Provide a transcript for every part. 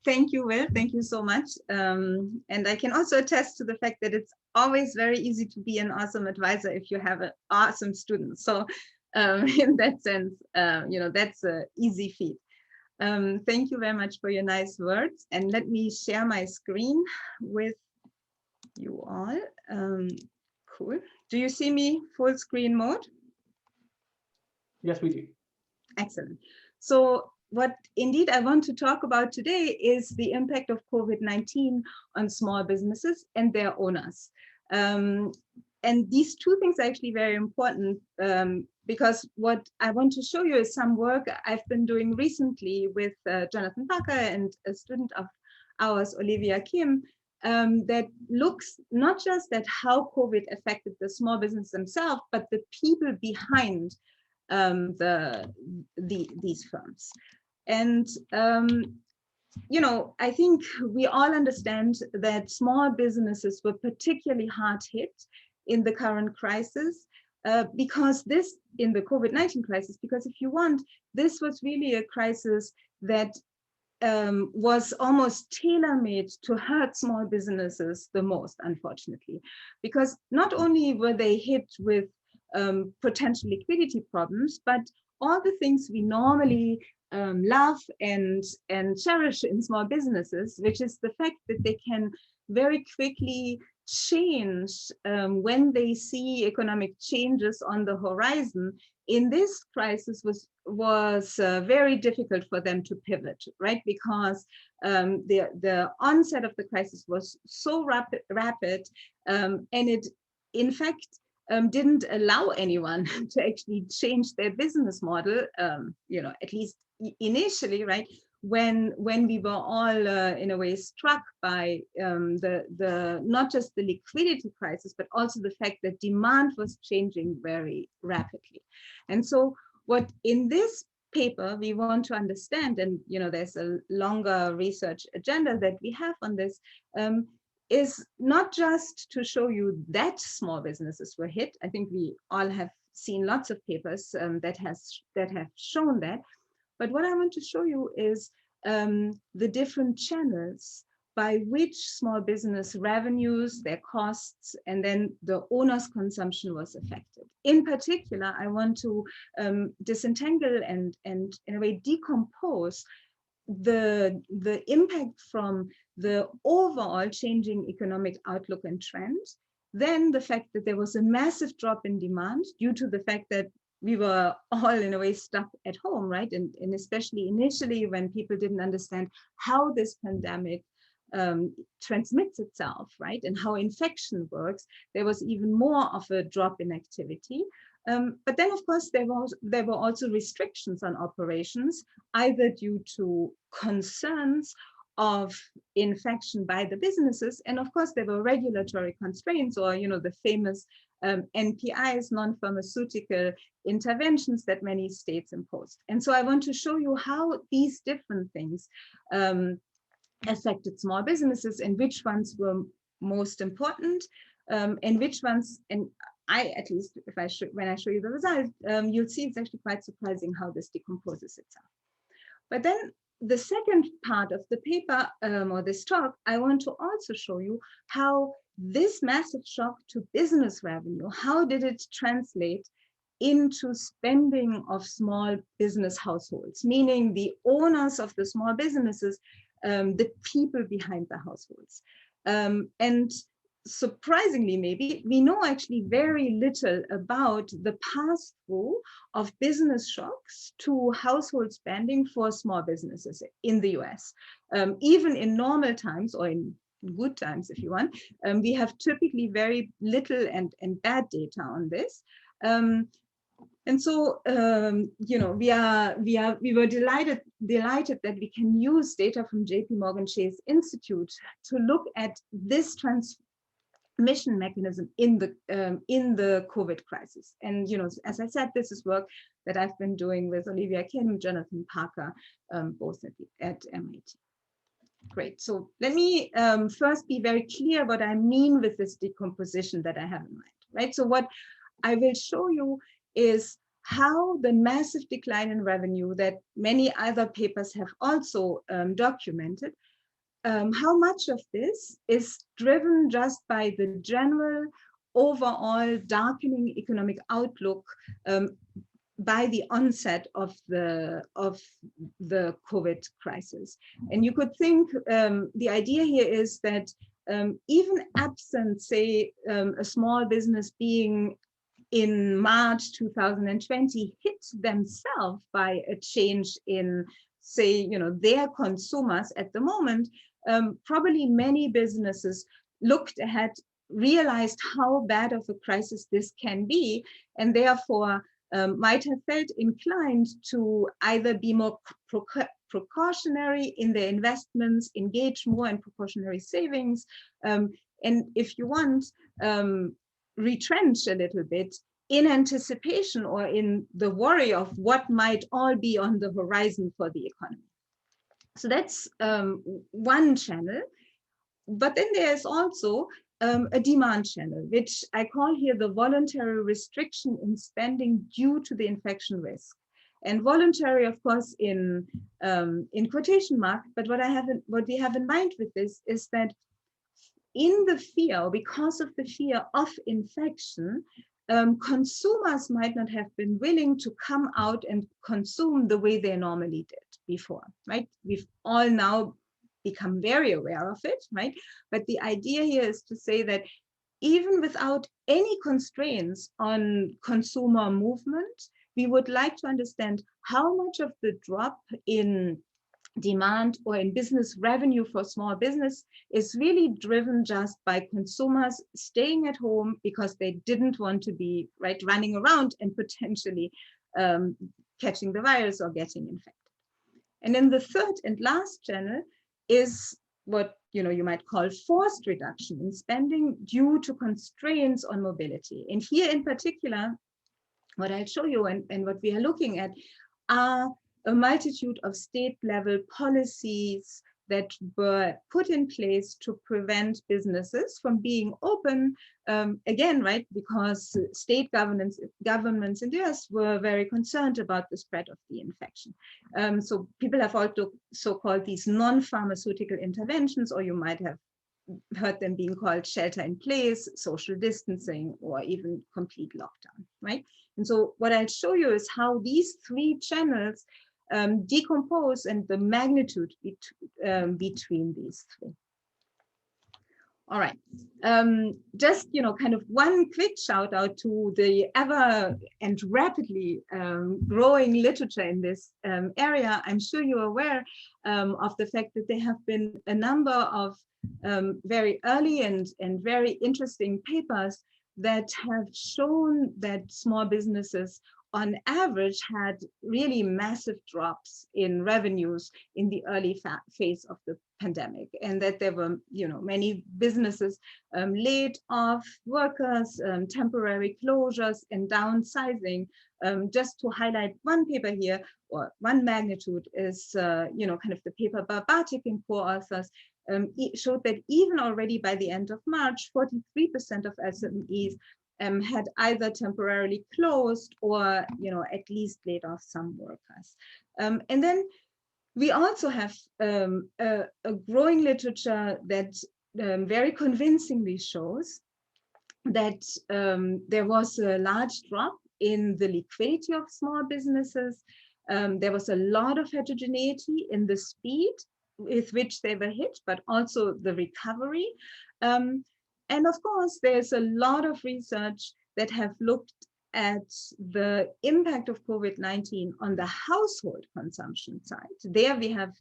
Thank you, Will. Thank you so much. And I can also attest to the fact that it's always very easy to be an awesome advisor if you have an awesome student. So in that sense, that's an easy feat. Thank you very much for your nice words. And let me share my screen with you all. Cool. Do you see me full screen mode? Yes, we do. Excellent. So what indeed I want to talk about today is the impact of COVID-19 on small businesses and their owners. And these two things are actually very important because what I want to show you is some work I've been doing recently with Jonathan Parker and a student of ours, Olivia Kim, that looks not just at how COVID affected the small business themselves, but the people behind these firms. And I think we all understand that small businesses were particularly hard hit in the current crisis because this, in the COVID-19 crisis, because if you want, this was really a crisis that was almost tailor-made to hurt small businesses the most, unfortunately, because not only were they hit with potential liquidity problems, but all the things we normally love and cherish in small businesses, which is the fact that they can very quickly change when they see economic changes on the horizon. In this crisis was very difficult for them to pivot, right? Because the onset of the crisis was so rapid and it, in fact, didn't allow anyone to actually change their business model, at least initially, right? When we were all in a way struck by the not just the liquidity crisis, but also the fact that demand was changing very rapidly. And so what in this paper we want to understand, and there's a longer research agenda that we have on this, is not just to show you that small businesses were hit. I think we all have seen lots of papers that have shown that. But what I want to show you is the different channels by which small business revenues, their costs, and then the owner's consumption was affected. In particular, I want to disentangle and in a way decompose the impact from the overall changing economic outlook and trends, then the fact that there was a massive drop in demand due to the fact that we were all in a way stuck at home, right? And especially initially when people didn't understand how this pandemic transmits itself, right? And how infection works, there was even more of a drop in activity. But then, of course, there were also restrictions on operations, either due to concerns of infection by the businesses, and of course there were regulatory constraints, or the famous NPIs, non-pharmaceutical interventions that many states imposed. And so I want to show you how these different things affected small businesses and which ones were most important, and which ones, and I, at least, when I show you the result, you'll see it's actually quite surprising how this decomposes itself. But then the second part of the paper or this talk, I want to also show you how this massive shock to business revenue, how did it translate into spending of small business households, meaning the owners of the small businesses, the people behind the households. And surprisingly, maybe, we know actually very little about the pass-through of business shocks to household spending for small businesses in the US. Even in normal times, or in good times, if you want, we have typically very little and bad data on this. And so, we were delighted that we can use data from JPMorgan Chase Institute to look at this transmission mechanism in the COVID crisis. And as I said, this is work that I've been doing with Olivia Kim, Jonathan Parker, both at MIT. Great. So let me first be very clear what I mean with this decomposition that I have in mind, right? So what I will show you is how the massive decline in revenue that many other papers have also documented, how much of this is driven just by the general overall darkening economic outlook by the onset of the COVID crisis. And you could think the idea here is that even absent, say, a small business being in March 2020 hit themselves by a change in, say, their consumers at the moment, probably many businesses looked ahead, realized how bad of a crisis this can be, and therefore might have felt inclined to either be more precautionary in their investments, engage more in precautionary savings, and if you want, retrench a little bit in anticipation or in the worry of what might all be on the horizon for the economy. So that's one channel. But then there's also a demand channel, which I call here the voluntary restriction in spending due to the infection risk. And voluntary, of course, in quotation mark, but what we have in mind with this is that in the fear, because of the fear of infection, consumers might not have been willing to come out and consume the way they normally did before, right? We've all now become very aware of it, right? But the idea here is to say that even without any constraints on consumer movement, we would like to understand how much of the drop in demand or in business revenue for small business is really driven just by consumers staying at home because they didn't want to be running around and potentially catching the virus or getting infected. And then the third and last channel is what you might call forced reduction in spending due to constraints on mobility. And here in particular, what I'll show you and what we are looking at are a multitude of state-level policies that were put in place to prevent businesses from being open, again, right, because state governments in the US were very concerned about the spread of the infection. So people have also called these non-pharmaceutical interventions, or you might have heard them being called shelter in place, social distancing, or even complete lockdown, right? And so what I'll show you is how these three channels decompose and the magnitude between these three. All right, just kind of one quick shout out to the ever and rapidly growing literature in this area. I'm sure you're aware of the fact that there have been a number of very early and very interesting papers that have shown that small businesses on average had really massive drops in revenues in the early phase of the pandemic, and that there were many businesses laid off workers, temporary closures and downsizing. Just to highlight one paper here, or one magnitude, is kind of the paper by Bartik and co-authors. It showed that even already by the end of March, 43% of SMEs had either temporarily closed or at least laid off some workers. And then we also have a growing literature that very convincingly shows that there was a large drop in the liquidity of small businesses. There was a lot of heterogeneity in the speed with which they were hit, but also the recovery. And of course, there's a lot of research that have looked at the impact of COVID-19 on the household consumption side. There we have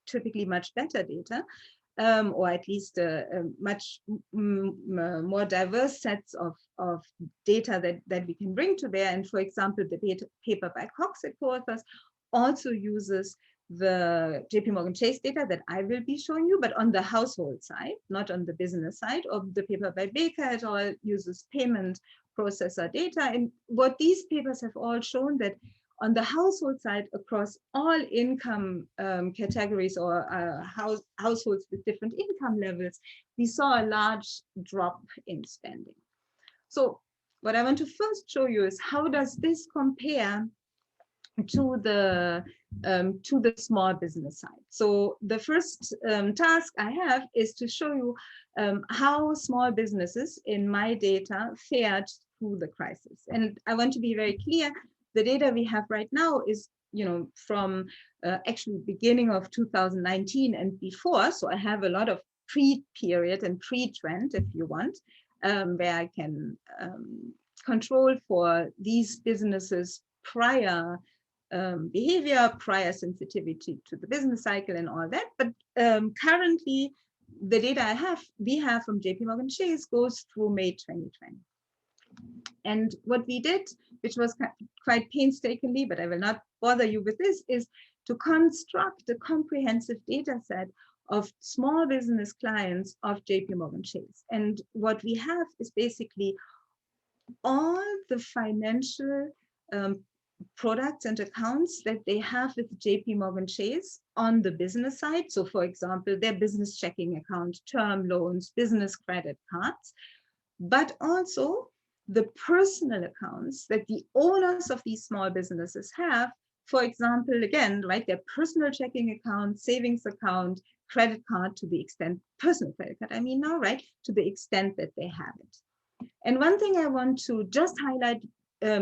typically much better data, or at least much more diverse sets of data that we can bring to bear. And for example, the paper by Cox and co-authors also uses the JPMorgan Chase data that I will be showing you, but on the household side, not on the business side. Or the paper by Baker et al. Uses payment processor data. And what these papers have all shown, that on the household side, across all income categories or households with different income levels, we saw a large drop in spending. So what I want to first show you is how does this compare to the small business side. So the first task I have is to show you how small businesses in my data fared through the crisis. And I want to be very clear, the data we have right now is, you know, from actually beginning of 2019 and before. So I have a lot of pre-period and pre-trend, if you want, where I can control for these businesses prior behavior, prior sensitivity to the business cycle and all that. But currently, the data we have from JPMorgan Chase goes through May 2020. And what we did, which was quite painstakingly, but I will not bother you with this, is to construct a comprehensive data set of small business clients of JPMorgan Chase. And what we have is basically all the financial products and accounts that they have with JPMorgan Chase on the business side. So for example, their business checking account, term loans, business credit cards, but also the personal accounts that the owners of these small businesses have. For example, again, right, their personal checking account, savings account, credit card, to the extent, personal credit card, I mean now, right, to the extent that they have it. And one thing I want to just highlight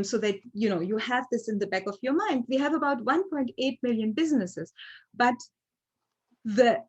so that you have this in the back of your mind. We have about 1.8 million businesses, but the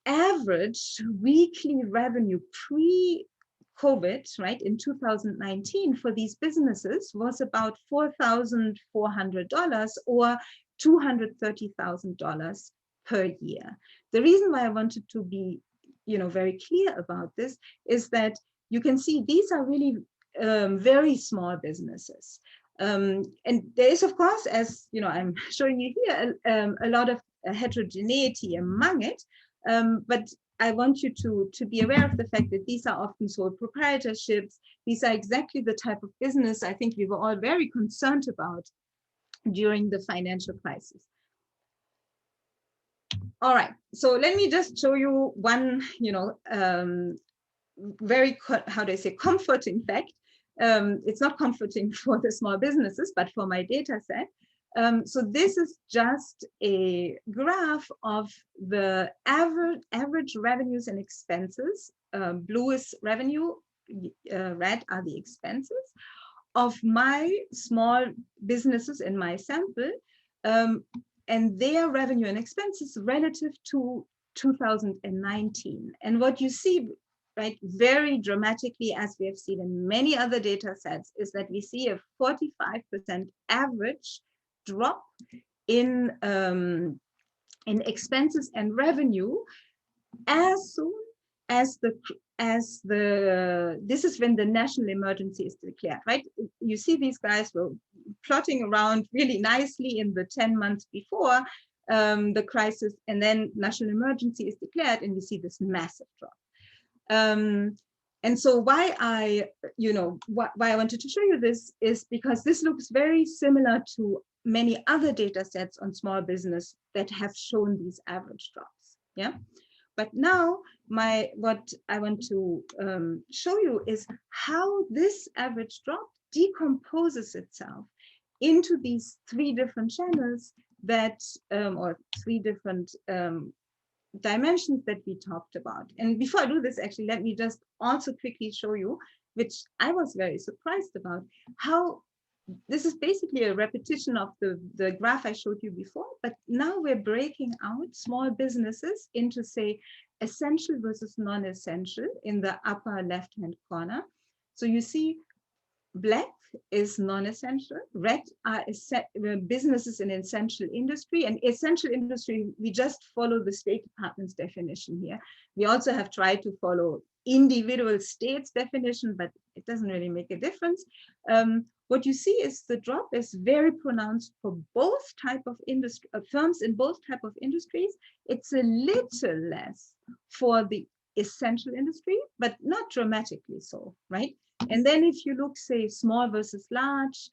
average weekly revenue pre-COVID, right, in 2019 for these businesses was about $4,400 or $230,000 per year. The reason why I wanted to be, very clear about this is that you can see these are really very small businesses. And there is, of course, as I'm showing you here, a lot of heterogeneity among it. But I want you to be aware of the fact that these are often sole proprietorships. These are exactly the type of business I think we were all very concerned about during the financial crisis. All right, so let me just show you one, very, how do I say, comforting fact. It's not comforting for the small businesses, but for my data set. So this is just a graph of the average revenues and expenses. Blue is revenue, red are the expenses of my small businesses in my sample, and their revenue and expenses relative to 2019. And what you see, right, very dramatically, as we have seen in many other data sets, is that we see a 45% average drop in expenses and revenue as soon as this is when the national emergency is declared, right? You see these guys were plotting around really nicely in the 10 months before the crisis, and then national emergency is declared, and we see this massive drop. And so why I wanted to show you this is because this looks very similar to many other data sets on small business that have shown these average drops. Yeah. But now what I want to show you is how this average drop decomposes itself into these three different channels that, or three different dimensions that we talked about. And before I do this, actually, let me just also quickly show you, which I was very surprised about, how this is basically a repetition of the graph I showed you before, but now we're breaking out small businesses into, say, essential versus non-essential in the upper left-hand corner. So you see black is non-essential, red are businesses in essential industry, and essential industry, we just follow the State Department's definition here. We also have tried to follow individual states' definition, but it doesn't really make a difference. What you see is the drop is very pronounced for both type of industry, firms in both type of industries. It's a little less for the essential industry, but not dramatically so, right? And then if you look, say, small versus large,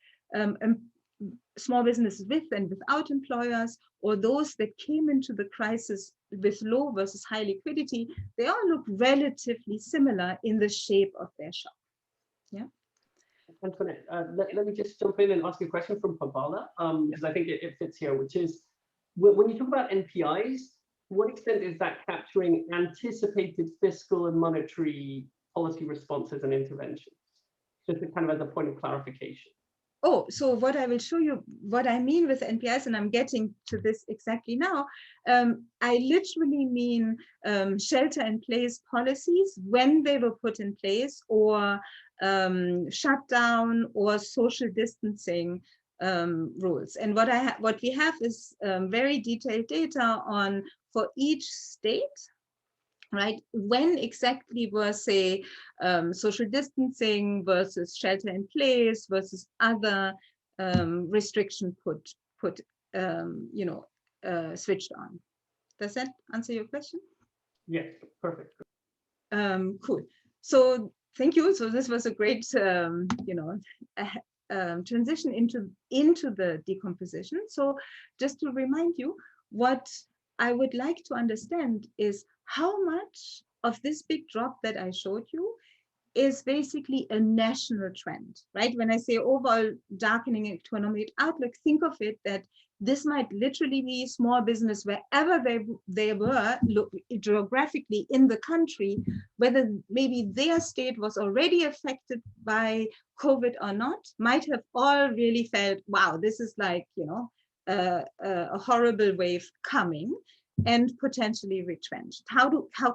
small businesses with and without employers, or those that came into the crisis with low versus high liquidity, they all look relatively similar in the shape of their shock. Yeah. Antoinette, let me just jump in and ask you a question from Pabala, because I think it fits here, which is, when you talk about NPIs, what extent is that capturing anticipated fiscal and monetary policy responses and interventions? Just kind of as a point of clarification. Oh, so what I will show you, what I mean with NPIs, and I'm getting to this exactly now, I literally mean shelter-in-place policies when they were put in place, or shutdown or social distancing rules. And what we have is very detailed data on, for each state, right, when exactly was, say, social distancing versus shelter in place versus other restriction put switched on. Does that answer your question? Yes, perfect. Cool. So thank you. So this was a great transition into the decomposition. So just to remind you, what I would like to understand is how much of this big drop that I showed you is basically a national trend, right? When I say overall darkening economic outlook, think of it that this might literally be small business wherever they were geographically in the country, whether maybe their state was already affected by COVID or not, might have all really felt, wow, this is like, a horrible wave coming, and potentially retrenched. How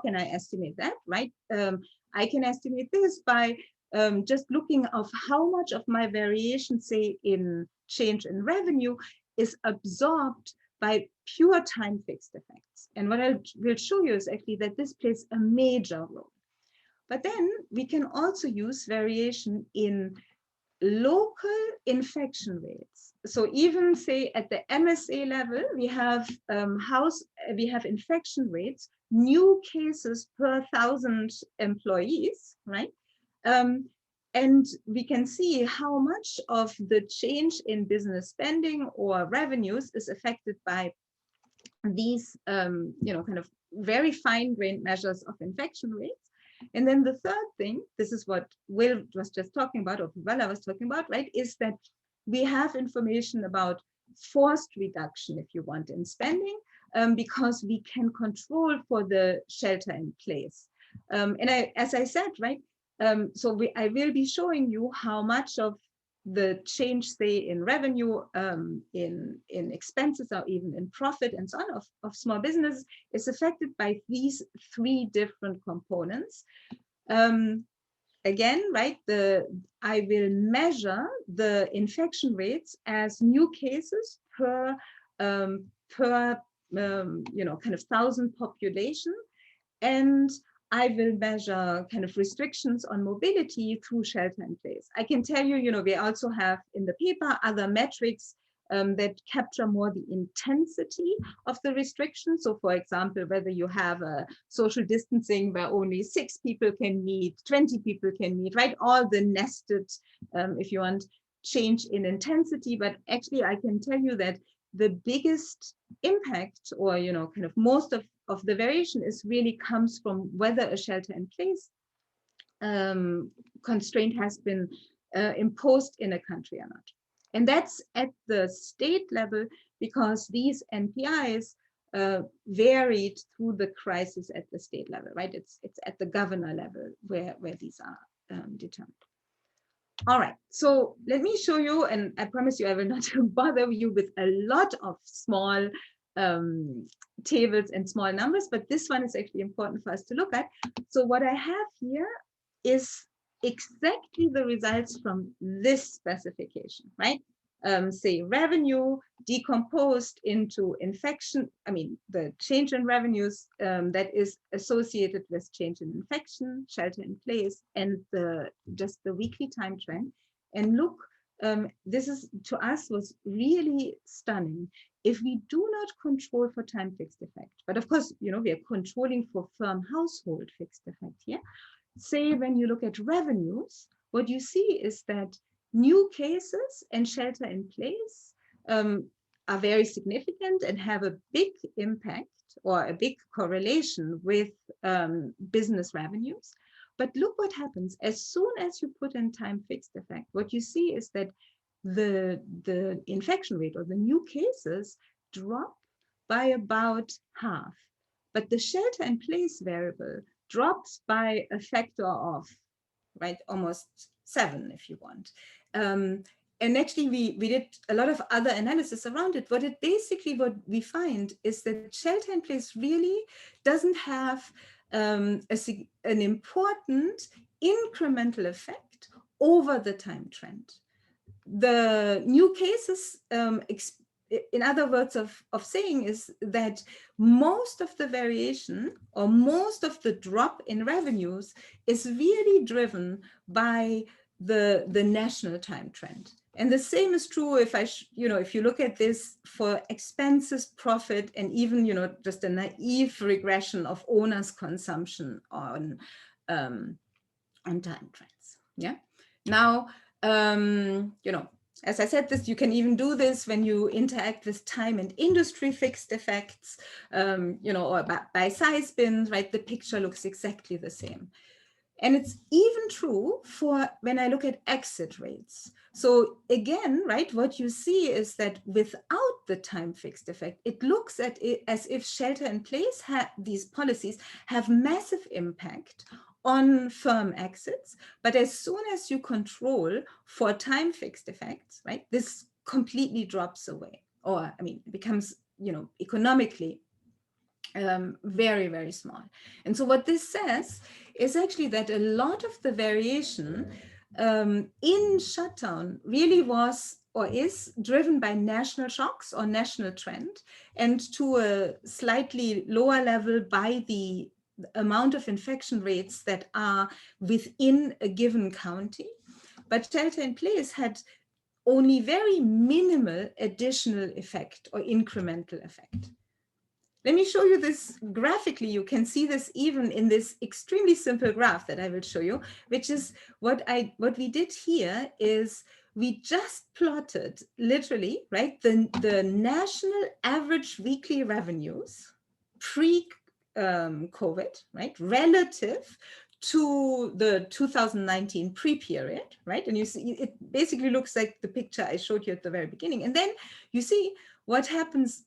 can I estimate that, right? I can estimate this by just looking of how much of my variation, say, in change in revenue is absorbed by pure time fixed effects. And what I will show you is actually that this plays a major role. But then we can also use variation in local infection rates. So even, say, at the MSA level, we have infection rates, new cases per 1,000 employees, right? And we can see how much of the change in business spending or revenues is affected by these, kind of very fine-grained measures of infection rates. And then the third thing, this is what Will was just talking about, or Pabala was talking about, right, is that we have information about forced reduction, if you want, in spending, because we can control for the shelter in place. As I said, right, I will be showing you how much of the change, say, in revenue, in expenses, or even in profit and so on of small business is affected by these three different components. Again, right, I will measure the infection rates as new cases per kind of 1,000 population, and I will measure kind of restrictions on mobility through shelter in place. I can tell you, we also have in the paper other metrics that capture more the intensity of the restrictions. So for example, whether you have a social distancing where only 6 people can meet, 20 people can meet, right? All the nested, if you want, change in intensity. But actually, I can tell you that the biggest impact, or kind of most of the variation really comes from whether a shelter in place constraint has been imposed in a country or not. And that's at the state level, because these NPIs varied through the crisis at the state level, right? It's at the governor level where these are determined. All right, so let me show you, and I promise you I will not bother you with a lot of small tables and small numbers, but this one is actually important for us to look at. So what I have here is exactly the results from this specification, right? Say revenue decomposed into infection, the change in revenues that is associated with change in infection, shelter in place, and just the weekly time trend. And look, this is, to us, was really stunning. If we do not control for time fixed effect, but of course, we are controlling for firm household fixed effect here. Say when you look at revenues, what you see is that new cases and shelter in place are very significant and have a big impact or a big correlation with business revenues. But look what happens. As soon as you put in time fixed effect, what you see is that the infection rate or the new cases drop by about half. But the shelter in place variable drops by a factor of, right, almost 7 if you want. And actually we did a lot of other analysis around it. What we find is that shelter in place really doesn't have an important incremental effect over the time trend. The new cases, in other words of saying, is that most of the variation or most of the drop in revenues is really driven by the national time trend. And the same is true if if you look at this for expenses, profit, and even, just a naive regression of owners' consumption on time trends. Yeah. Now, as I said, you can even do this when you interact with time and industry fixed effects, or by size bins, right? The picture looks exactly the same. And it's even true for when I look at exit rates. So again, right, what you see is that without the time fixed effect, it looks at it as if shelter in place, these policies have massive impact on firm exits. But as soon as you control for time fixed effects, right, this completely drops away, or it becomes, economically very, very small. And so what this says is actually that a lot of the variation in shutdown really was or is driven by national shocks or national trend, and to a slightly lower level by the amount of infection rates that are within a given county. But shelter in place had only very minimal additional effect or incremental effect. Let me show you this graphically. You can see this even in this extremely simple graph that I will show you, which is what we did here is we just plotted literally, right, the national average weekly revenues pre-COVID, right, relative to the 2019 pre-period, right? And you see, it basically looks like the picture I showed you at the very beginning. And then you see what happens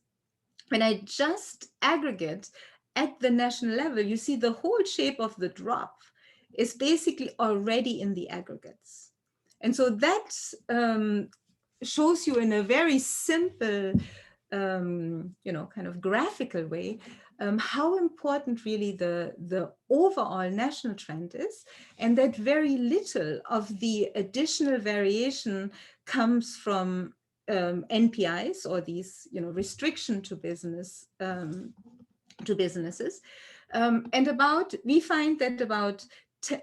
when I just aggregate at the national level. You see the whole shape of the drop is basically already in the aggregates. And so that shows you in a very simple, kind of graphical way, how important really the overall national trend is, and that very little of the additional variation comes from NPIs, or these, restriction to business, to businesses. And we find that about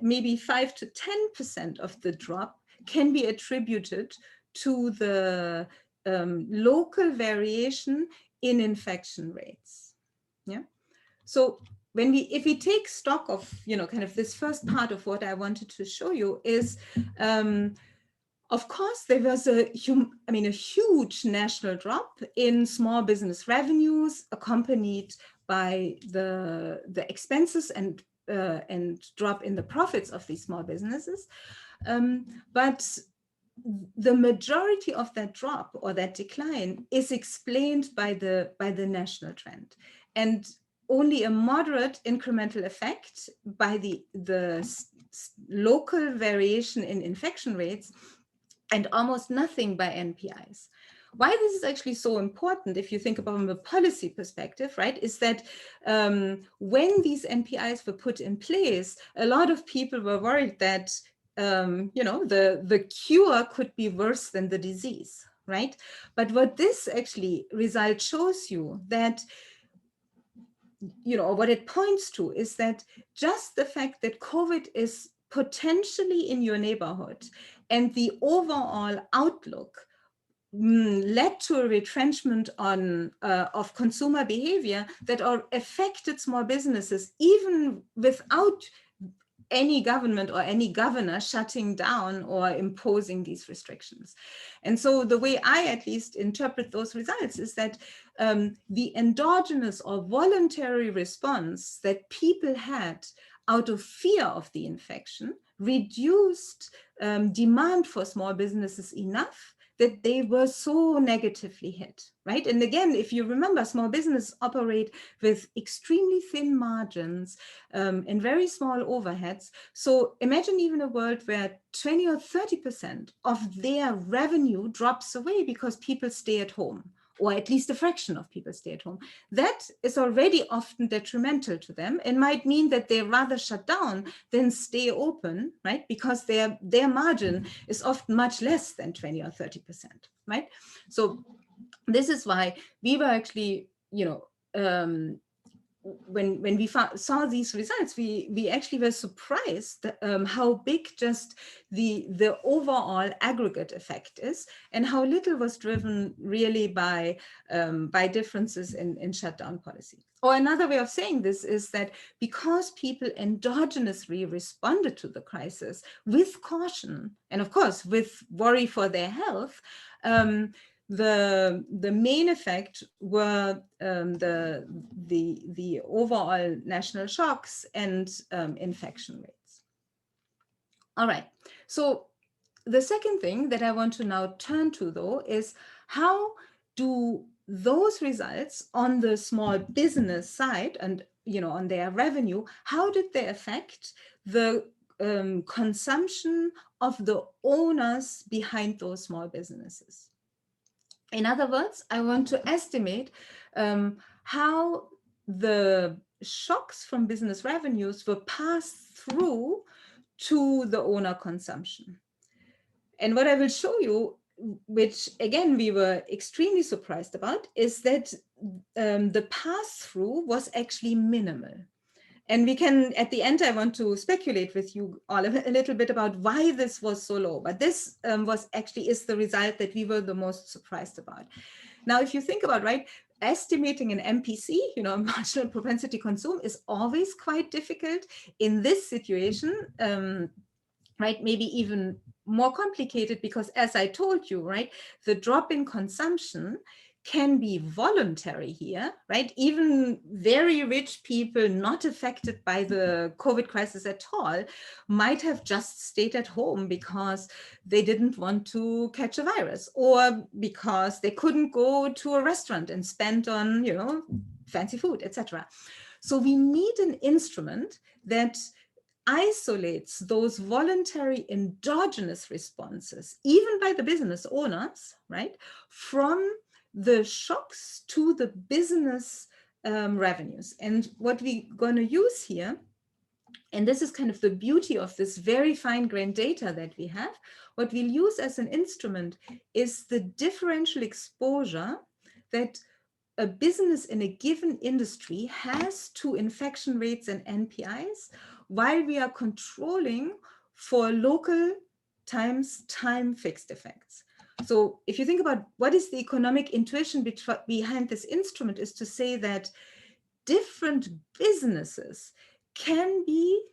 maybe 5 to 10% of the drop can be attributed to the local variation in infection rates. Yeah. So if we take stock of, kind of this first part of what I wanted to show you is, of course, there was a huge national drop in small business revenues, accompanied by the expenses and drop in the profits of these small businesses. But the majority of that drop or that decline is explained by the national trend, and only a moderate incremental effect by the local variation in infection rates, and almost nothing by NPIs. Why this is actually so important, if you think about from a policy perspective, right, is that when these NPIs were put in place, a lot of people were worried that the cure could be worse than the disease, right? But what this actually result shows you that, what it points to is that just the fact that COVID is potentially in your neighborhood and the overall outlook led to a retrenchment of consumer behavior that affected small businesses, even without any government or any governor shutting down or imposing these restrictions. And so the way I at least interpret those results is that the endogenous or voluntary response that people had out of fear of the infection, reduced demand for small businesses enough that they were so negatively hit, right? And again, if you remember, small businesses operate with extremely thin margins and very small overheads. So imagine even a world where 20 or 30% of their revenue drops away because people stay at home, or at least a fraction of people stay at home. That is already often detrimental to them and might mean that they rather shut down than stay open, right? Because their margin is often much less than 20 or 30%, right? So this is why we were actually, when we saw these results, we actually were surprised how big just the overall aggregate effect is, and how little was driven really by differences in shutdown policy. Or another way of saying this is that because people endogenously responded to the crisis with caution, and of course with worry for their health, the main effect were the overall national shocks and infection rates. All right, so the second thing that I want to now turn to, though, is how do those results on the small business side and on their revenue, how did they affect the consumption of the owners behind those small businesses? In other words, I want to estimate how the shocks from business revenues were passed through to the owner consumption. And what I will show you, which again we were extremely surprised about, is that the pass-through was actually minimal. And we can, at the end, I want to speculate with you all a little bit about why this was so low. But this is the result that we were the most surprised about. Now, if you think about, right, estimating an MPC, marginal propensity consume, is always quite difficult. In this situation, right, maybe even more complicated, because as I told you, right, the drop in consumption can be voluntary here, right? Even very rich people not affected by the COVID crisis at all might have just stayed at home because they didn't want to catch a virus, or because they couldn't go to a restaurant and spend on, fancy food, etc. So we need an instrument that isolates those voluntary endogenous responses, even by the business owners, right, from the shocks to the business revenues. And what we're going to use here, and this is kind of the beauty of this very fine-grained data that we have, what we'll use as an instrument is the differential exposure that a business in a given industry has to infection rates and NPIs, while we are controlling for local times time fixed effects. So if you think about what is the economic intuition behind this instrument, is to say that different businesses can be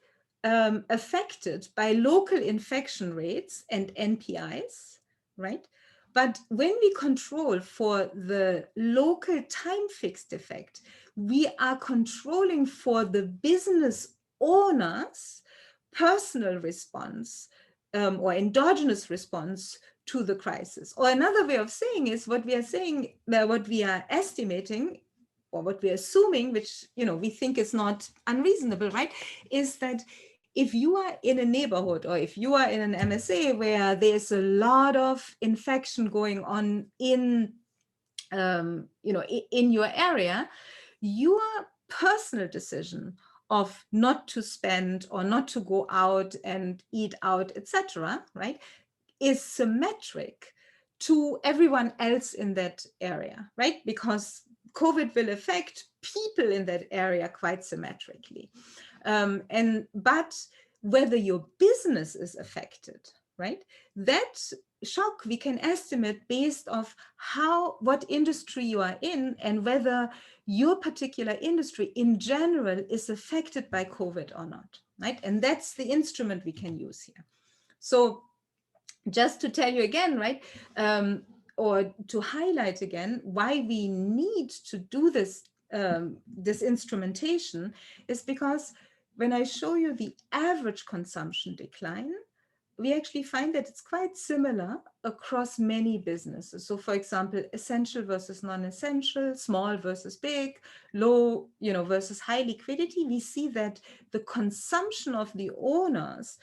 affected by local infection rates and NPIs, right? But when we control for the local time fixed effect, we are controlling for the business owner's personal response or endogenous response to the crisis. Or another way of saying is what we are estimating, or what we're assuming, which we think is not unreasonable, right, is that if you are in a neighborhood, or if you are in an MSA where there's a lot of infection going on in your area, your personal decision of not to spend or not to go out and eat out, etc., right, is symmetric to everyone else in that area, right? Because COVID will affect people in that area quite symmetrically. But whether your business is affected, right, that shock we can estimate based off what industry you are in, and whether your particular industry in general is affected by COVID or not, right? And that's the instrument we can use here. So just to tell you again, right, or to highlight again why we need to do this, this instrumentation, is because when I show you the average consumption decline, we actually find that it's quite similar across many businesses. So for example, essential versus non-essential, small versus big, low, versus high liquidity, we see that the consumption of the owners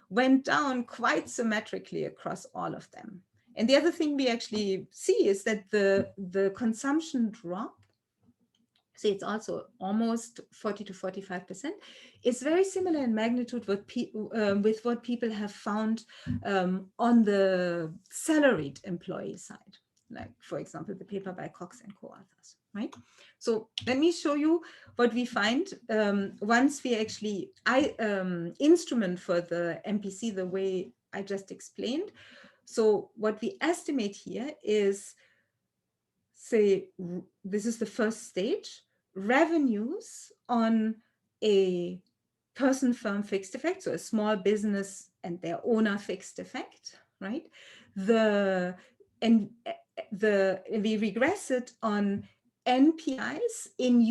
went down quite symmetrically across all of them. And the other thing we actually see is that the consumption drop, see, it's also almost 40 to 45%. It's very similar in magnitude with what people have found on the salaried employee side, like, for example, the paper by Cox and co-authors, right? So let me show you what we find once we actually instrument for the MPC the way I just explained. So what we estimate here is, say, this is the first stage, revenues on a person firm fixed effect, so a small business and their owner fixed effect, right? We regress it on NPIs in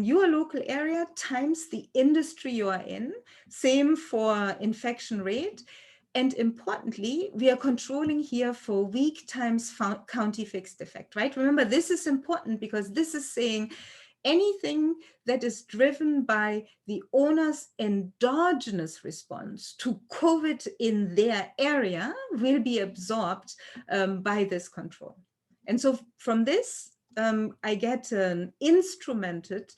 your local area times the industry you are in, same for infection rate. And importantly, we are controlling here for week times county fixed effect, right? Remember, this is important because this is saying anything that is driven by the owner's endogenous response to COVID in their area will be absorbed by this control. And so from this, I get an instrumented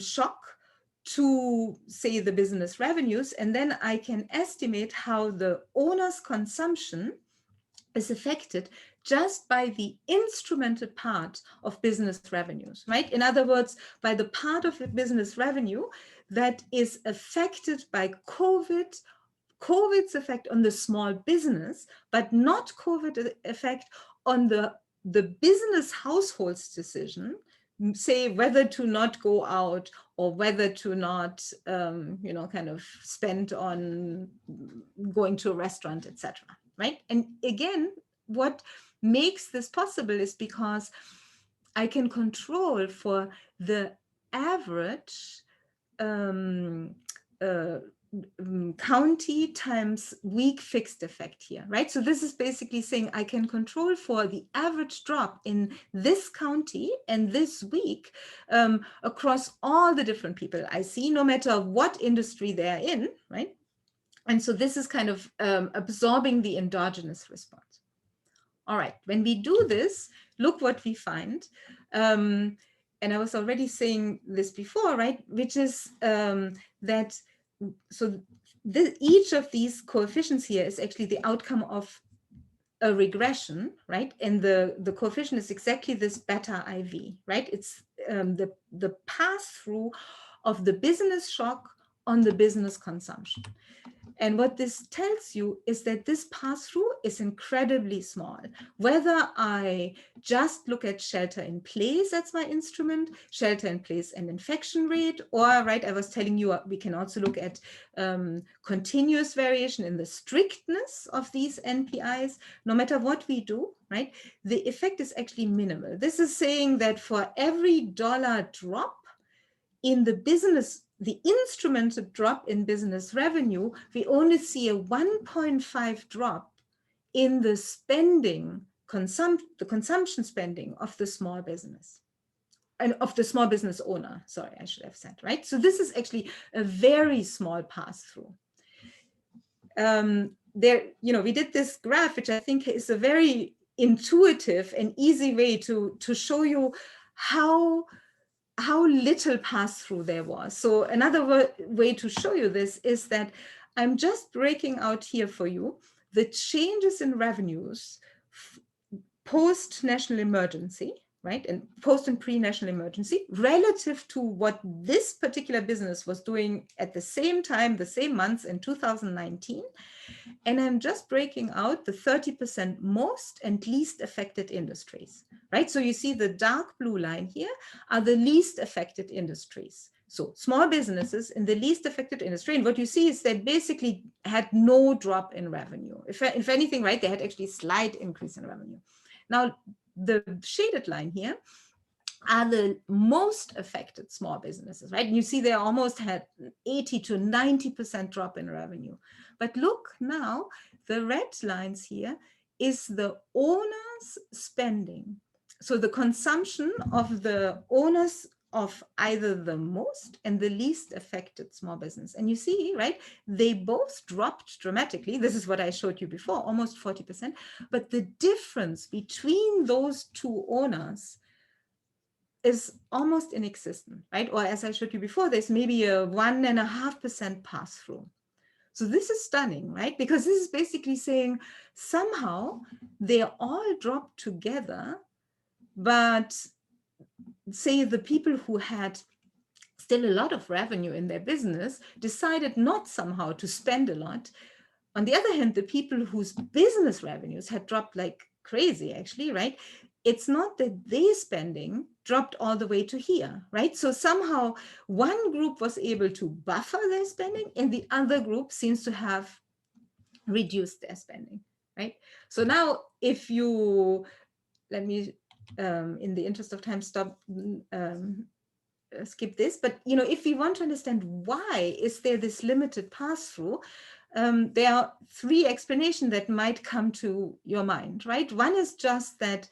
shock to, say, the business revenues, and then I can estimate how the owner's consumption is affected just by the instrumented part of business revenues, right? In other words, by the part of the business revenue that is affected by COVID's effect on the small business, but not COVID effect on the business household's decision, say whether to not go out or whether to not, kind of spend on going to a restaurant, etc. Right? And again, what makes this possible is because I can control for the average county times week fixed effect here, right? So this is basically saying I can control for the average drop in this county and this week across all the different people I see, no matter what industry they're in, right? And so this is kind of absorbing the endogenous response. All right, when we do this, look what we find. And I was already saying this before, right? Which is that, so each of these coefficients here is actually the outcome of a regression, right? And the coefficient is exactly this beta IV, right? It's the pass-through of the business shock on the business consumption. And what this tells you is that this pass-through is incredibly small. Whether I just look at shelter in place, that's my instrument, shelter in place and infection rate, or, right, I was telling you, we can also look at continuous variation in the strictness of these NPIs. No matter what we do, right, the effect is actually minimal. This is saying that for every dollar drop in the business, the instrumented drop in business revenue, we only see a 1.5 drop in the spending, the consumption spending of the small business and of the small business owner. Sorry, I should have said, right? So this is actually a very small pass-through. We did this graph, which I think is a very intuitive and easy way to show you how little pass-through there was. So another way to show you this is that I'm just breaking out here for you the changes in revenues post-national emergency, right? And post and pre-national emergency relative to what this particular business was doing at the same time, the same months in 2019. And I'm just breaking out the 30% most and least affected industries, right? So you see the dark blue line here are the least affected industries. So small businesses in the least affected industry. And what you see is they basically had no drop in revenue. If anything, right, they had actually slight increase in revenue. Now, the shaded line here are the most affected small businesses, right? And you see they almost had 80 to 90% drop in revenue. But look now, the red lines here is the owner's spending. So the consumption of the owners of either the most and the least affected small business. And you see, right, they both dropped dramatically. This is what I showed you before, almost 40%. But the difference between those two owners is almost inexistent, right? Or as I showed you before, there's maybe a 1.5% pass-through. So this is stunning, right? Because this is basically saying somehow they all drop together, but say the people who had still a lot of revenue in their business decided not somehow to spend a lot. On the other hand, the people whose business revenues had dropped like crazy, actually, right? It's not that their spending dropped all the way to here, right? So somehow one group was able to buffer their spending and the other group seems to have reduced their spending, right? So now if you, let me, in the interest of time, skip this, but if we want to understand why is there this limited pass-through, there are three explanations that might come to your mind, right? One is just that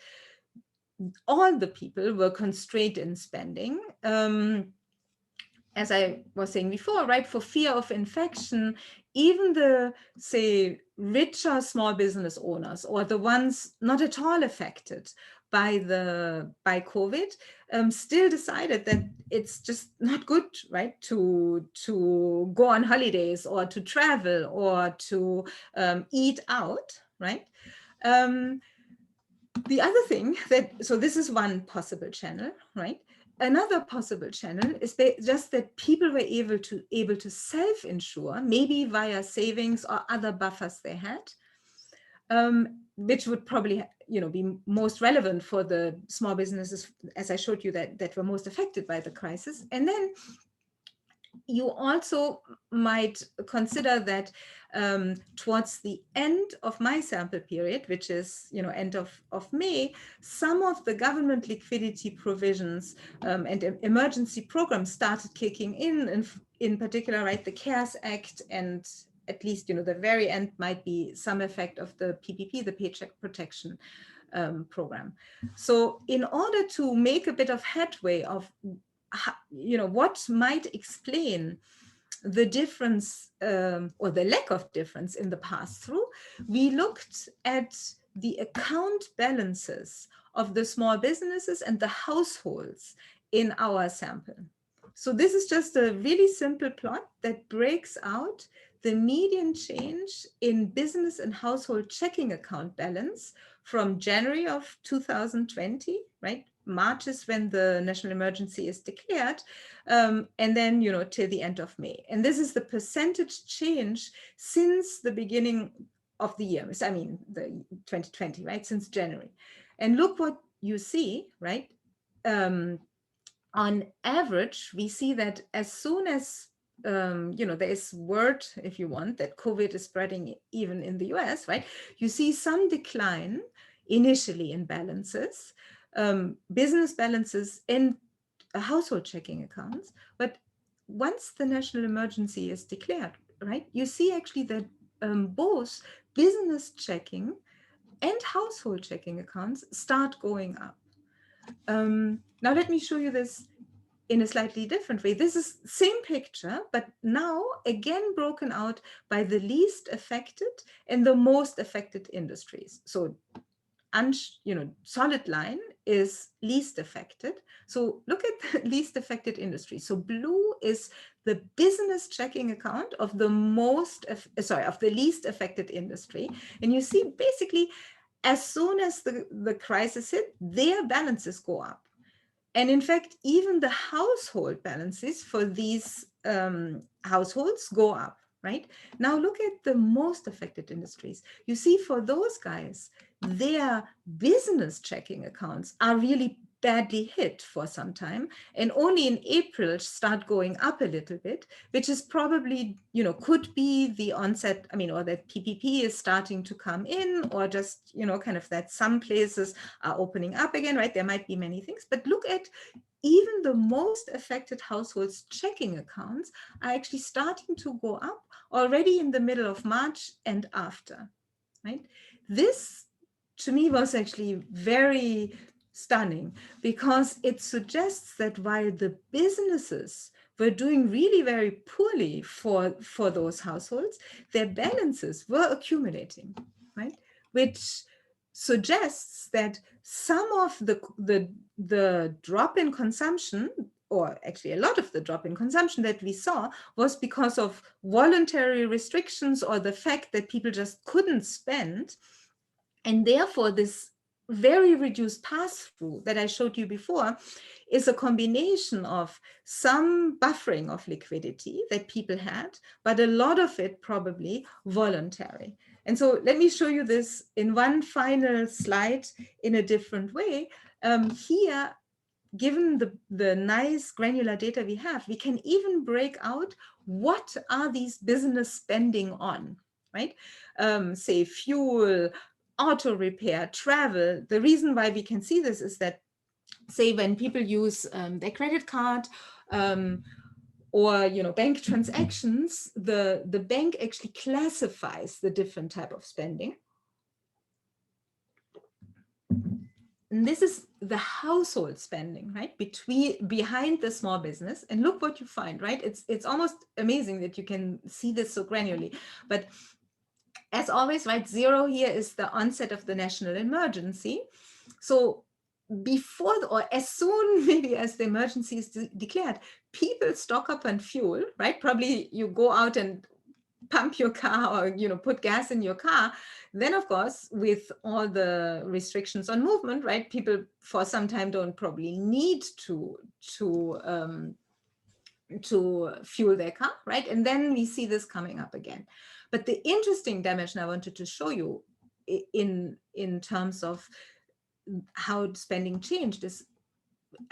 all the people were constrained in spending. As I was saying before, right, for fear of infection, even the, say, richer small business owners or the ones not at all affected by COVID, still decided that it's just not good, right, to go on holidays or to travel or to eat out, right? The other thing so this is one possible channel, right? Another possible channel is just that people were able to self-insure, maybe via savings or other buffers they had, which would probably be most relevant for the small businesses, as I showed you, that were most affected by the crisis. And then you also might consider that towards the end of my sample period, which is end of May, some of the government liquidity provisions and emergency programs started kicking in particular, right, the CARES Act, and at least the very end might be some effect of the PPP, the Paycheck Protection Program. So in order to make a bit of headway of what might explain the difference or the lack of difference in the pass-through, we looked at the account balances of the small businesses and the households in our sample. So this is just a really simple plot that breaks out the median change in business and household checking account balance from January of 2020, right? March is when the national emergency is declared, and then, till the end of May. And this is the percentage change since the beginning of the year. I mean, the 2020, right? Since January. And look what you see, right? On average, we see that as soon as there is word, if you want, that COVID is spreading even in the US, right? You see some decline initially in balances, business balances and household checking accounts. But once the national emergency is declared, right, you see actually that both business checking and household checking accounts start going up. Now let me show you this in a slightly different way. This is same picture, but now again broken out by the least affected and the most affected industries. So, solid line is least affected. So look at the least affected industry. So blue is the business checking account of the of the least affected industry. And you see basically as soon as the crisis hit, their balances go up. And in fact, even the household balances for these households go up, right? Now look at the most affected industries. You see for those guys, their business checking accounts are really badly hit for some time, and only in April start going up a little bit, which is probably, you know, could be the onset, I mean, or that PPP is starting to come in, or just, you know, kind of that some places are opening up again, right? There might be many things, but look at even the most affected households' checking accounts are actually starting to go up already in the middle of March and after, right? This, to me, was actually very stunning, because it suggests that while the businesses were doing really very poorly for those households, their balances were accumulating, right? Which suggests that some of the drop in consumption, or actually a lot of the drop in consumption that we saw, was because of voluntary restrictions or the fact that people just couldn't spend. And therefore, this very reduced pass-through that I showed you before is a combination of some buffering of liquidity that people had, but a lot of it probably voluntary. And so let me show you this in one final slide in a different way. Here, given the nice granular data we have, we can even break out what are these business spending on, right? Say fuel, auto repair, travel. The reason why we can see this is that, say, when people use their credit card or, you know, bank transactions, the bank actually classifies the different type of spending. And this is the household spending, right, behind the small business. And look what you find, right? It's almost amazing that you can see this so granularly. But as always, right, 0 here is the onset of the national emergency. So before, or as soon maybe as the emergency is declared, people stock up on fuel, right? Probably you go out and pump your car, or, you know, put gas in your car. Then, of course, with all the restrictions on movement, right, people for some time don't probably need to fuel their car, right? And then we see this coming up again. But the interesting dimension I wanted to show you in terms of how spending changed is,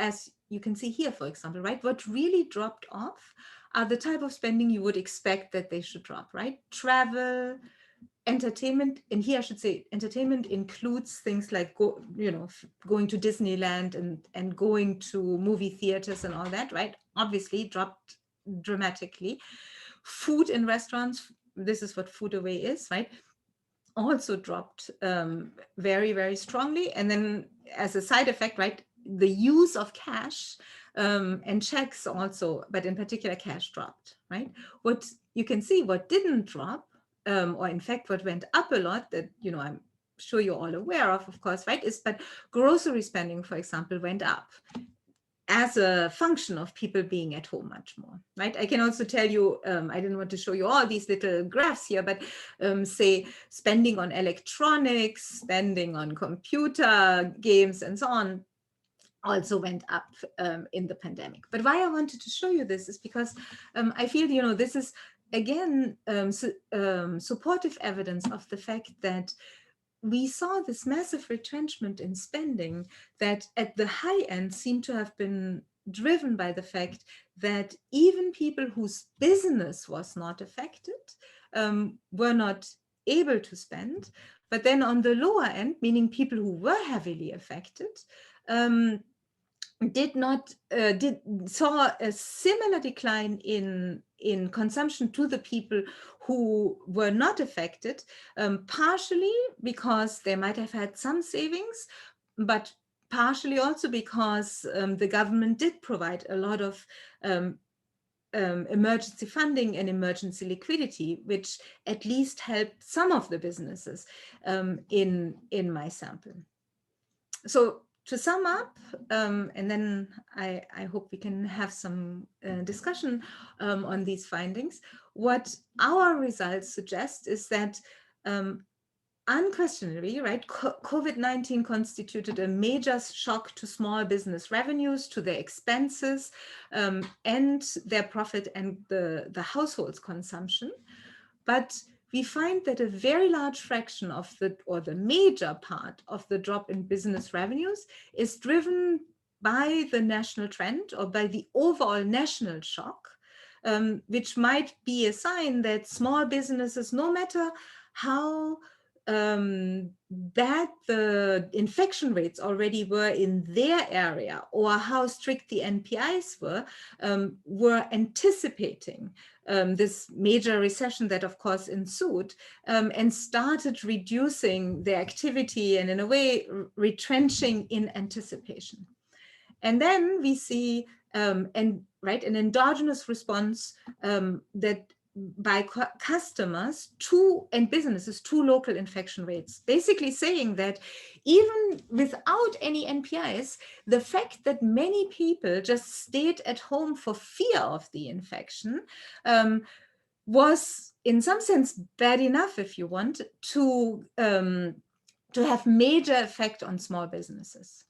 as you can see here, for example, right? What really dropped off are the type of spending you would expect that they should drop, right? Travel, entertainment, and here I should say entertainment includes things like going to Disneyland and going to movie theaters and all that, right? Obviously dropped dramatically. Food in restaurants, this is what food away is, right? Also dropped very, very strongly. And then as a side effect, right, the use of cash and checks also, but in particular cash dropped, right? What you can see, what didn't drop, or in fact, what went up a lot that, you know, I'm sure you're all aware of course, right, is but grocery spending, for example, went up as a function of people being at home much more, right? I can also tell you, I didn't want to show you all these little graphs here, but say spending on electronics, spending on computer games and so on also went up in the pandemic. But why I wanted to show you this is because I feel, you know, this is again supportive evidence of the fact that we saw this massive retrenchment in spending that at the high end seemed to have been driven by the fact that even people whose business was not affected were not able to spend. But then on the lower end, meaning people who were heavily affected, saw a similar decline in consumption to the people who were not affected, partially because they might have had some savings, but partially also because the government did provide a lot of emergency funding and emergency liquidity, which at least helped some of the businesses in my sample. So to sum up, and then I hope we can have some discussion on these findings, what our results suggest is that unquestionably, right, COVID-19 constituted a major shock to small business revenues, to their expenses, and their profit and the household's consumption. But we find that a very large fraction of the major part of the drop in business revenues is driven by the national trend or by the overall national shock, which might be a sign that small businesses, no matter how bad the infection rates already were in their area or how strict the NPIs were anticipating this major recession that of course ensued, and started reducing their activity and in a way retrenching in anticipation. And then we see an endogenous response that by customers and businesses to local infection rates, basically saying that even without any NPIs, the fact that many people just stayed at home for fear of the infection was in some sense bad enough, if you want, to have major effect on small businesses.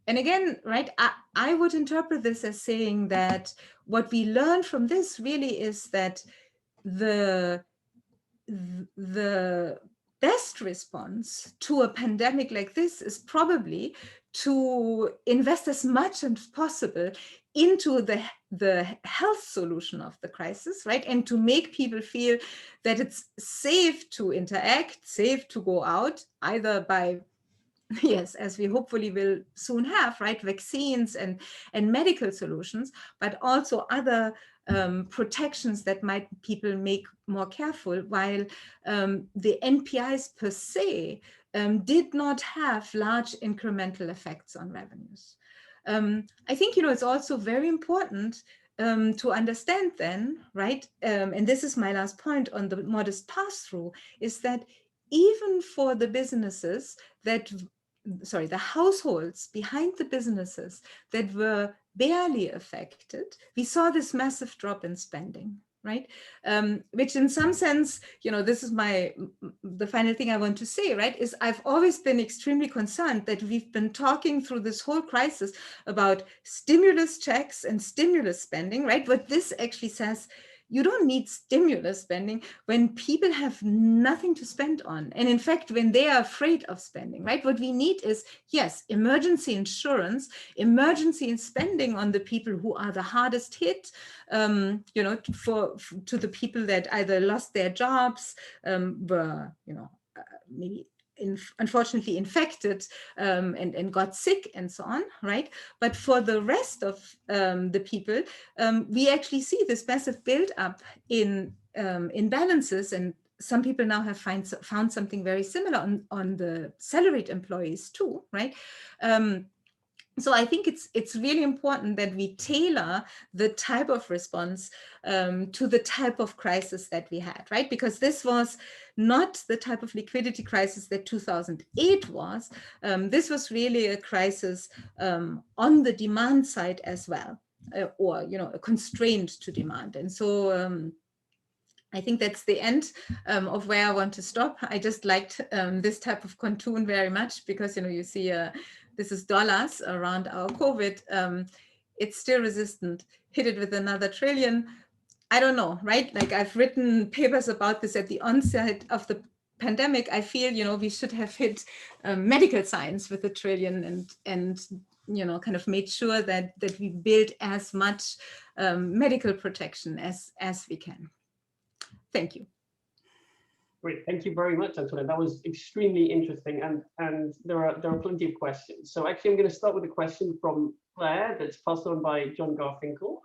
And again, right, I would interpret this as saying that what we learn from this really is that the best response to a pandemic like this is probably to invest as much as possible into the health solution of the crisis, right? And to make people feel that it's safe to interact, safe to go out, either by, yes, as we hopefully will soon have, right, vaccines and medical solutions, but also other protections that might people make more careful, while the NPIs per se did not have large incremental effects on revenues. I think, it's also very important to understand then, right, and this is my last point on the modest pass-through, is that even for the businesses that, the households behind the businesses that were barely affected, we saw this massive drop in spending, right? Which in some sense, this is the final thing I want to say, right, is I've always been extremely concerned that we've been talking through this whole crisis about stimulus checks and stimulus spending, right? But this actually says, you don't need stimulus spending when people have nothing to spend on. And in fact, when they are afraid of spending, right? What we need is, yes, emergency insurance, emergency in spending on the people who are the hardest hit, to the people that either lost their jobs, were, maybe unfortunately infected and got sick and so on, right? But for the rest of the people, we actually see this massive build-up in imbalances, and some people now have found something very similar on the salaried employees too, right? So I think it's really important that we tailor the type of response to the type of crisis that we had, right? Because this was not the type of liquidity crisis that 2008 was. This was really a crisis on the demand side as well, or a constraint to demand. And so I think that's the end of where I want to stop. I just liked this type of cartoon very much because you see. This is dollars around our COVID. It's still resistant. Hit it with another trillion. I don't know, right? Like I've written papers about this at the onset of the pandemic. I feel, we should have hit medical science with a trillion and kind of made sure that we build as much medical protection as we can. Thank you. Great, thank you very much, Antoinette. That was extremely interesting, and there are plenty of questions. So actually, I'm going to start with a question from Claire that's passed on by John Garfinkel,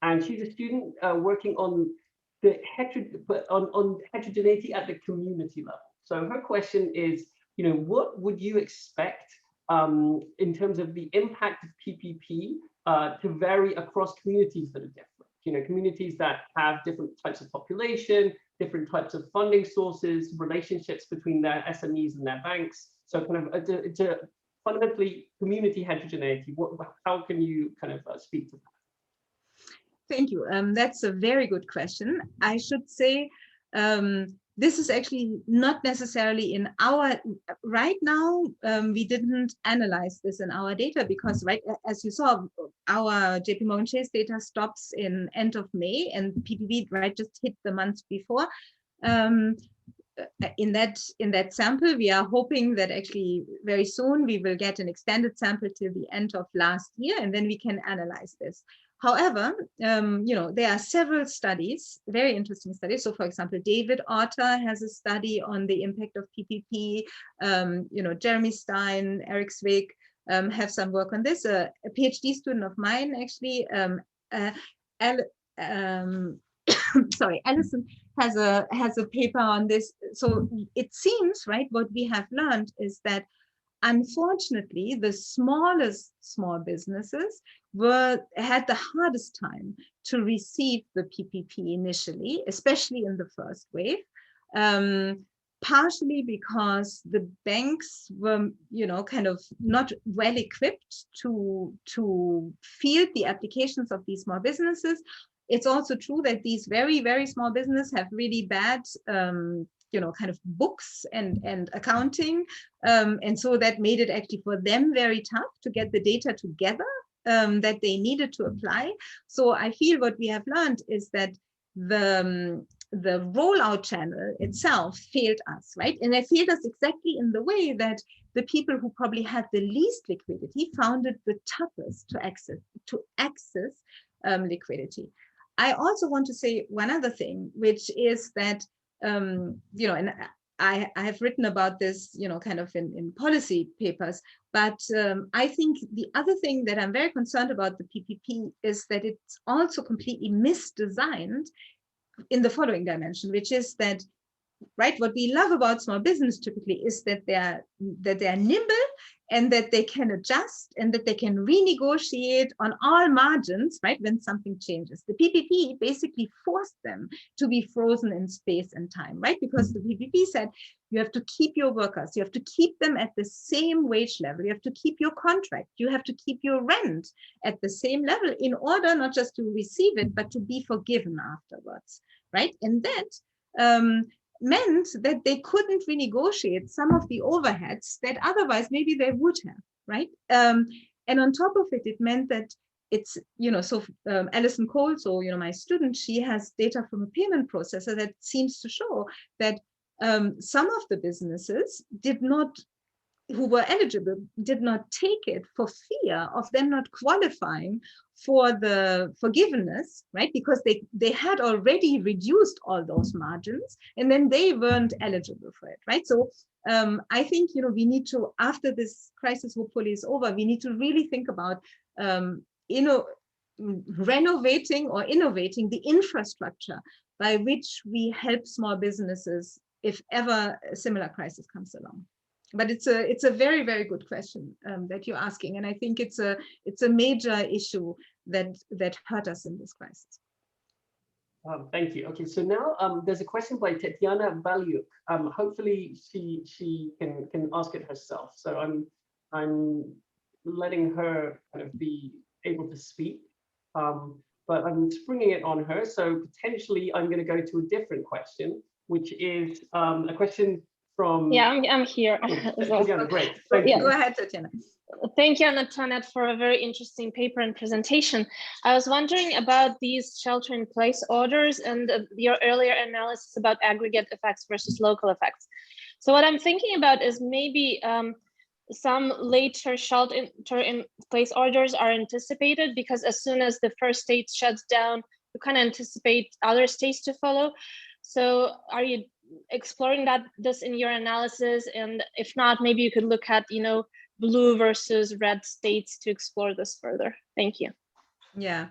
and she's a student working on the heterogeneity at the community level. So her question is, what would you expect in terms of the impact of PPP to vary across communities that are different? Communities that have different types of population, different types of funding sources, relationships between their SMEs and their banks. So kind of it's a fundamentally community heterogeneity. How can you kind of speak to that? Thank you. That's a very good question. I should say this is actually not necessarily in our, right now, we didn't analyze this in our data because, right, as you saw, our JPMorgan Chase data stops in end of May and PPP, right, just hit the month before. in that sample, we are hoping that actually very soon we will get an extended sample till the end of last year, and then we can analyze this. However, there are several studies, very interesting studies. So, for example, David Otter has a study on the impact of PPP. Jeremy Stein, Eric Zweig have some work on this. A PhD student of mine, actually, Alison has a paper on this. So it seems, right, what we have learned is that unfortunately the smallest small businesses had the hardest time to receive the PPP initially, especially in the first wave, partially because the banks were, kind of not well equipped to field the applications of these small businesses. It's also true that these very, very small businesses have really bad, kind of books and accounting. And so that made it actually for them very tough to get the data together that they needed to apply. So I feel what we have learned is that the rollout channel itself failed us, right? And it failed us exactly in the way that the people who probably had the least liquidity found it the toughest to access liquidity. I also want to say one other thing, which is that, and I have written about this, kind of in policy papers, but I think the other thing that I'm very concerned about the PPP is that it's also completely misdesigned in the following dimension, which is that, right, what we love about small business typically is that they are nimble and that they can adjust and that they can renegotiate on all margins, right, when something changes. The PPP basically forced them to be frozen in space and time, right? Because the PPP said you have to keep your workers, you have to keep them at the same wage level, you have to keep your contract, you have to keep your rent at the same level in order not just to receive it, but to be forgiven afterwards, right? And that meant that they couldn't renegotiate some of the overheads that otherwise maybe they would have, right? And on top of it, it meant that it's, so Alison Cole, so, my student, she has data from a payment processor that seems to show that some of the businesses who were eligible did not take it for fear of them not qualifying for the forgiveness, right? Because they had already reduced all those margins and then they weren't eligible for it, right? So I think, we need to, after this crisis hopefully is over, we need to really think about, renovating or innovating the infrastructure by which we help small businesses if ever a similar crisis comes along. But it's a very, very good question that you're asking, and I think it's a major issue that hurt us in this crisis. Thank you. Okay, so now there's a question by Tetiana Baliuk. Hopefully she can ask it herself. So I'm letting her kind of be able to speak, but I'm springing it on her. So potentially I'm going to go to a different question, which is a question from. Yeah, I'm here. Tatiana, great. Thank you. Go ahead, Tatiana. Thank you, Antoinette, for a very interesting paper and presentation. I was wondering about these shelter-in-place orders and your earlier analysis about aggregate effects versus local effects. So what I'm thinking about is maybe some later shelter-in-place orders are anticipated because as soon as the first state shuts down, you kind of anticipate other states to follow. So are you exploring this in your analysis? And if not, maybe you could look at, blue versus red states to explore this further. Thank you. Yeah,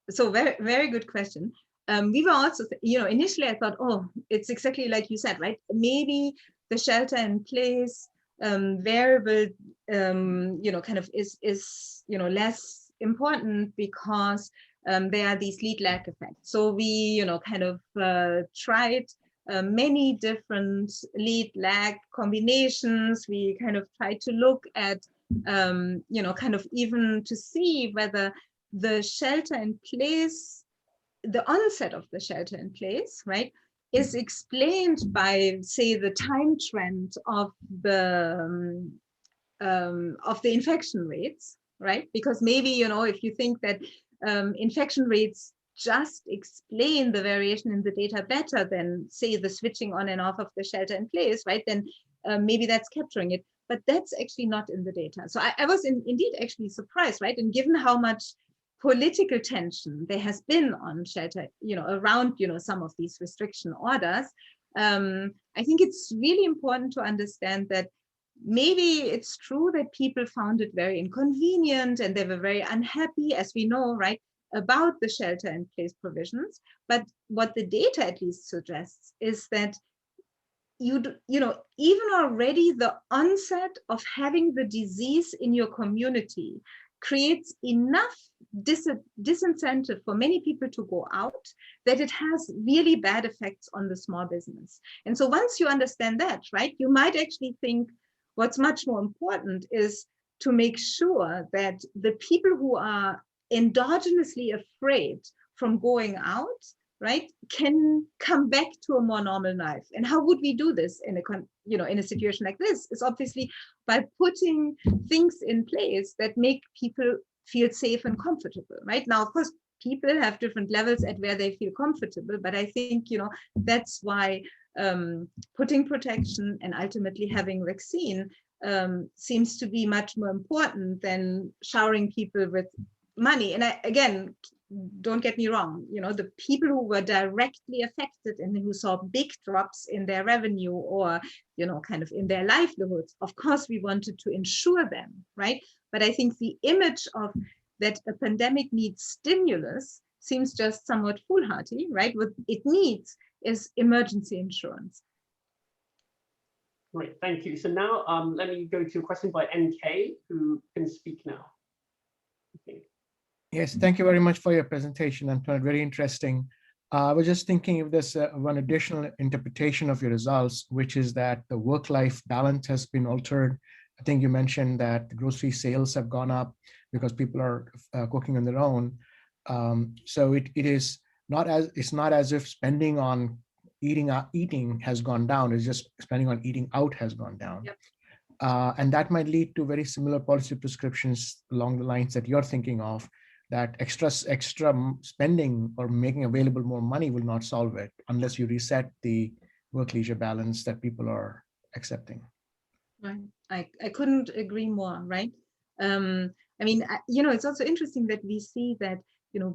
so very, very good question. We were also, initially I thought, oh, it's exactly like you said, right? Maybe the shelter in place variable, kind of is less important because there are these lead lag effects. So we, kind of tried many different lead lag combinations. We kind of tried to look at, kind of even to see whether the shelter in place, the onset of the shelter in place, right, is explained by, say, the time trend of the infection rates, right? Because maybe, if you think that infection rates just explain the variation in the data better than, say, the switching on and off of the shelter in place, right, then maybe that's capturing it. But that's actually not in the data. So I was indeed actually surprised, right? And given how much political tension there has been on shelter, around, some of these restriction orders, I think it's really important to understand that maybe it's true that people found it very inconvenient and they were very unhappy, as we know, right, about the shelter in place provisions. But what the data at least suggests is that even already the onset of having the disease in your community creates enough disincentive for many people to go out that it has really bad effects on the small business. And so once you understand that, right, you might actually think what's much more important is to make sure that the people who are endogenously afraid from going out, right, can come back to a more normal life. And how would we do this in a situation like this? Is obviously by putting things in place that make people feel safe and comfortable, right? Now, of course, people have different levels at where they feel comfortable, but I think, that's why putting protection and ultimately having vaccine seems to be much more important than showering people with money. And again, don't get me wrong, the people who were directly affected and who saw big drops in their revenue or, kind of in their livelihoods, of course, we wanted to ensure them, right? But I think the image of that a pandemic needs stimulus seems just somewhat foolhardy, right? What it needs is emergency insurance. Great, thank you. So now let me go to a question by NK, who can speak now. Okay. Yes, thank you very much for your presentation, Antoinette. Very interesting. I was just thinking if there's one additional interpretation of your results, which is that the work-life balance has been altered. I think you mentioned that grocery sales have gone up because people are cooking on their own. So it's not as if spending on eating has gone down. It's just spending on eating out has gone down. Yep. And that might lead to very similar policy prescriptions along the lines that you're thinking of, that extra spending or making available more money will not solve it unless you reset the work-leisure balance that people are accepting. Right. I couldn't agree more, right? It's also interesting that we see that,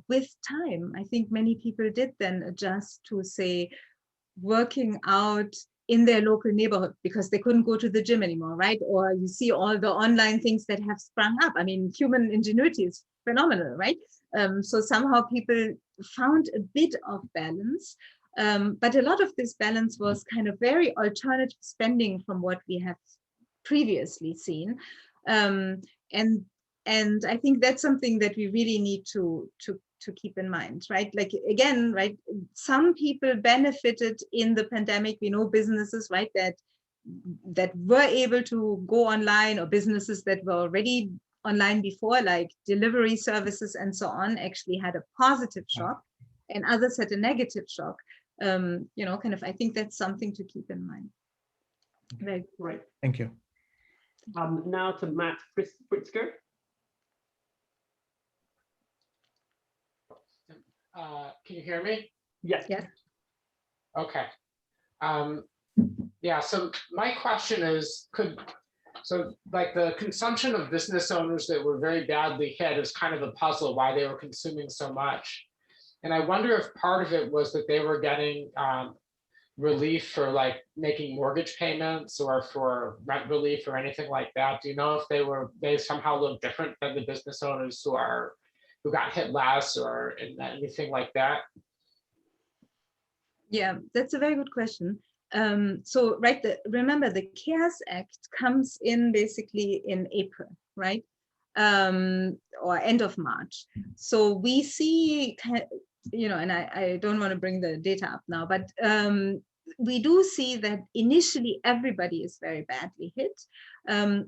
with time, I think many people did then adjust to, say, working out in their local neighborhood because they couldn't go to the gym anymore, right? Or you see all the online things that have sprung up. I mean, human ingenuity is phenomenal, right? So somehow people found a bit of balance, but a lot of this balance was kind of very alternative spending from what we have previously seen, and I think that's something that we really need to keep in mind, right? Like, again, right, some people benefited in the pandemic. We know businesses, right, that were able to go online, or businesses that were already online before, like delivery services and so on, actually had a positive shock, and others had a negative shock. I think that's something to keep in mind. Right. Right. Thank you. Now to Matt Pritzker. Can you hear me? Yes. Yes. Okay. Yeah, so my question is, like the consumption of business owners that were very badly hit is kind of a puzzle why they were consuming so much. And I wonder if part of it was that they were getting relief for like making mortgage payments or for rent relief or anything like that. Do you know if they somehow look different than the business owners who got hit last or anything like that? Yeah, that's a very good question. So, right, remember the CARES Act comes in basically in April, right? Or end of March. So we see, and I don't want to bring the data up now, but we do see that initially everybody is very badly hit,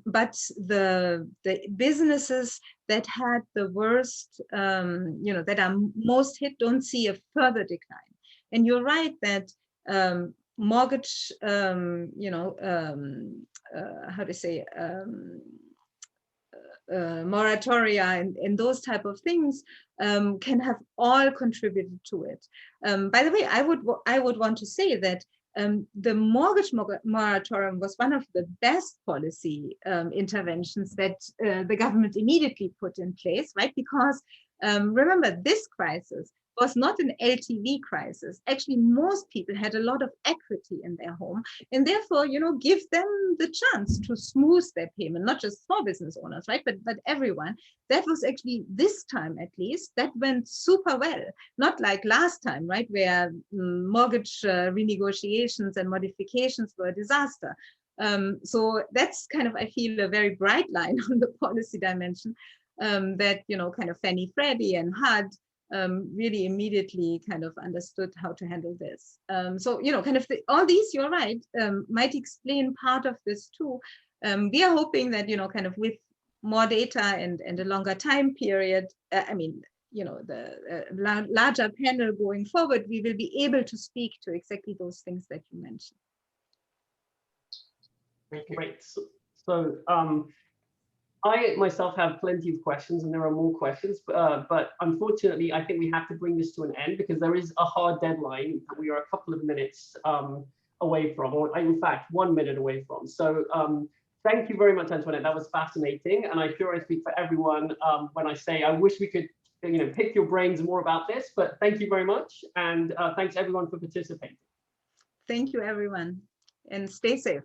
but the businesses that had the worst, that are most hit, don't see a further decline. And you're right that mortgage, moratoria and those type of things can have all contributed to it. By the way, I would want to say that the mortgage moratorium was one of the best policy interventions that the government immediately put in place, right? Because remember, this crisis was not an LTV crisis. Actually, most people had a lot of equity in their home, and therefore, you know, give them the chance to smooth their payment, not just small business owners, right? But everyone. That was actually, this time at least, that went super well. Not like last time, right, where mortgage renegotiations and modifications were a disaster. So that's kind of, I feel, a very bright line on the policy dimension that, you know, kind of Fannie, Freddie and HUD really immediately kind of understood how to handle this. So, you know, kind of all these, you're right, might explain part of this too. We are hoping that, you know, kind of with more data and a longer time period, I mean, you know, the larger panel going forward, we will be able to speak to exactly those things that you mentioned. Great. So I myself have plenty of questions, and there are more questions, but unfortunately, I think we have to bring this to an end because there is a hard deadline that we are a couple of minutes away from, or in fact, 1 minute away from. So thank you very much, Antoinette. That was fascinating, and I'm sure I speak for everyone when I say I wish we could, you know, pick your brains more about this. But thank you very much, and thanks everyone for participating. Thank you, everyone, and stay safe.